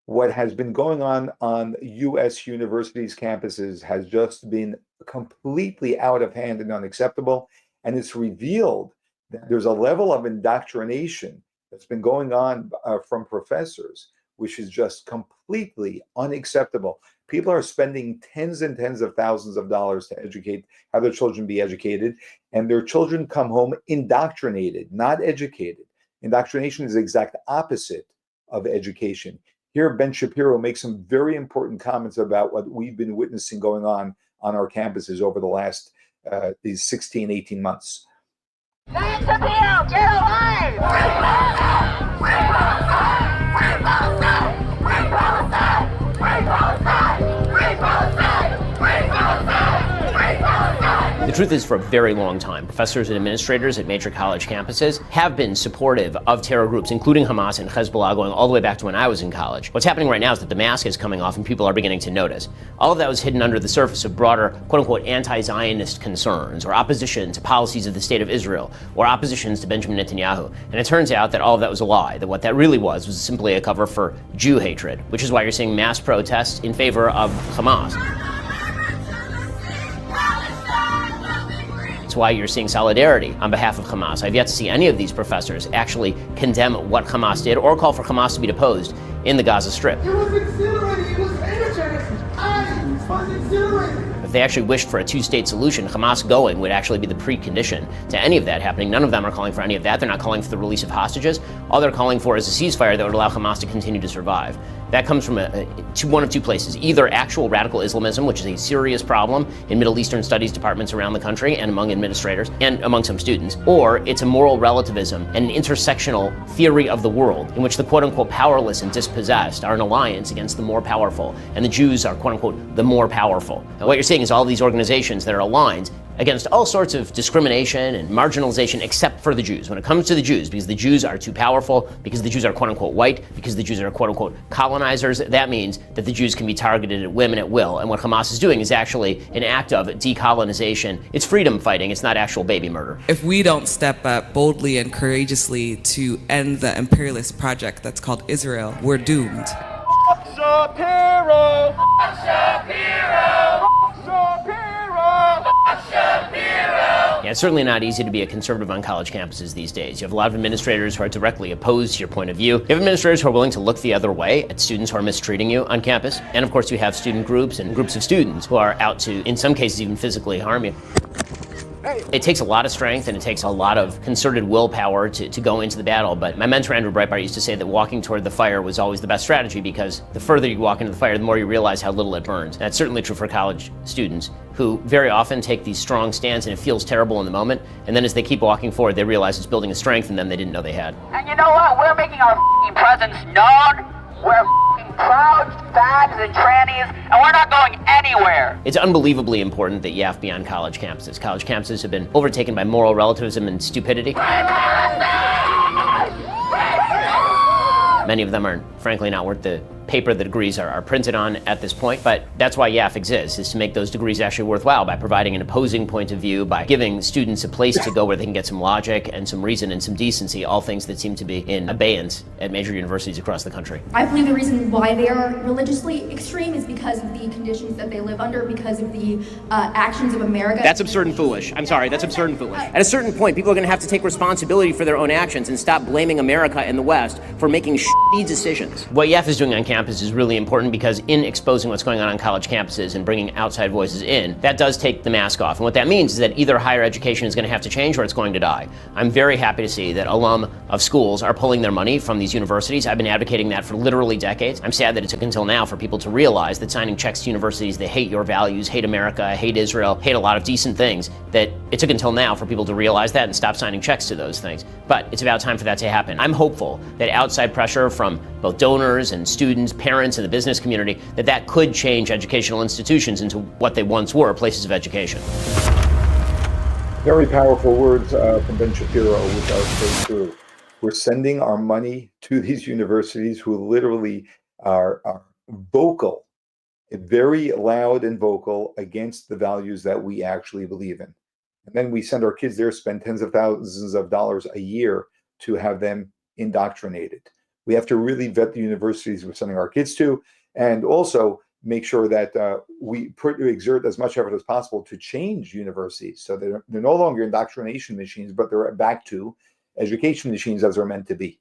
what has been going on U.S. universities' campuses has just been completely out of hand and unacceptable. And it's revealed that there's a level of indoctrination that's been going on from professors, which is just completely unacceptable. People are spending tens and tens of thousands of dollars to educate, have their children be educated, and their children come home indoctrinated, not educated. Indoctrination is the exact opposite of education. Here, Ben Shapiro makes some very important comments about what we've been witnessing going on our campuses over the last these 16, 18 months. Ben Shapiro, get away! The truth is, for a very long time, professors and administrators at major college campuses have been supportive of terror groups, including Hamas and Hezbollah, going all the way back to when I was in college. What's happening right now is that the mask is coming off and people are beginning to notice. All of that was hidden under the surface of broader, quote-unquote, anti-Zionist concerns, or opposition to policies of the State of Israel, or oppositions to Benjamin Netanyahu. And it turns out that all of that was a lie, that what that really was simply a cover for Jew hatred, which is why you're seeing mass protests in favor of Hamas. It's why you're seeing solidarity on behalf of Hamas. I've yet to see any of these professors actually condemn what Hamas did or call for Hamas to be deposed in the Gaza Strip. It was exhilarating. It was energetic. It was exhilarating. If they actually wished for a two-state solution, Hamas going would actually be the precondition to any of that happening. None of them are calling for any of that. They're not calling for the release of hostages. All they're calling for is a ceasefire that would allow Hamas to continue to survive. That comes from one of two places. Either actual radical Islamism, which is a serious problem in Middle Eastern studies departments around the country and among administrators and among some students, or it's a moral relativism and an intersectional theory of the world in which the quote-unquote powerless and dispossessed are an alliance against the more powerful, and the Jews are quote-unquote the more powerful. And what you're seeing is all these organizations that are aligned against all sorts of discrimination and marginalization except for the Jews. When it comes to the Jews, because the Jews are too powerful, because the Jews are quote-unquote white, because the Jews are quote-unquote colonizers, that means that the Jews can be targeted at women at will. And what Hamas is doing is actually an act of decolonization. It's freedom fighting, it's not actual baby murder. If we don't step up boldly and courageously to end the imperialist project that's called Israel, we're doomed. Shapiro! Shapiro! Shapiro! Yeah, it's certainly not easy to be a conservative on college campuses these days. You have a lot of administrators who are directly opposed to your point of view. You have administrators who are willing to look the other way at students who are mistreating you on campus. And of course, you have student groups and groups of students who are out to, in some cases, even physically harm you. It takes a lot of strength and it takes a lot of concerted willpower to go into the battle, but my mentor Andrew Breitbart used to say that walking toward the fire was always the best strategy because the further you walk into the fire, the more you realize how little it burns. And that's certainly true for college students who very often take these strong stands and it feels terrible in the moment, and then as they keep walking forward, they realize it's building a strength in them they didn't know they had. And you know what? We're making our presence known. We're proud fags and trannies, and we're not going anywhere. It's unbelievably important that YAF be on college campuses. College campuses have been overtaken by moral relativism and stupidity. Many of them are frankly not worth the paper the degrees are printed on at this point, but that's why YAF exists, is to make those degrees actually worthwhile by providing an opposing point of view, by giving students a place to go where they can get some logic and some reason and some decency, all things that seem to be in abeyance at major universities across the country. I believe the reason why they are religiously extreme is because of the conditions that they live under, because of the actions of America. That's absurd and foolish. I'm sorry, that's absurd and foolish. At a certain point, people are going to have to take responsibility for their own actions and stop blaming America and the West for making shitty decisions. What YAF is doing on campus is really important because in exposing what's going on college campuses and bringing outside voices in, that does take the mask off. And what that means is that either higher education is going to have to change or it's going to die. I'm very happy to see that alum of schools are pulling their money from these universities. I've been advocating that for literally decades. I'm sad that it took until now for people to realize that signing checks to universities that hate your values, hate America, hate Israel, hate a lot of decent things, that it took until now for people to realize that and stop signing checks to those things. But it's about time for that to happen. I'm hopeful that outside pressure from both donors and students, parents, and the business community, that could change educational institutions into what they once were, places of education. Very powerful words from Ben Shapiro, which are so true. We're sending our money to these universities who literally are vocal, very loud and vocal against the values that we actually believe in. And then we send our kids there, spend tens of thousands of dollars a year to have them indoctrinated. We have to really vet the universities we're sending our kids to, and also make sure that we exert as much effort as possible to change universities so they're no longer indoctrination machines, but they're back to education machines as they're meant to be.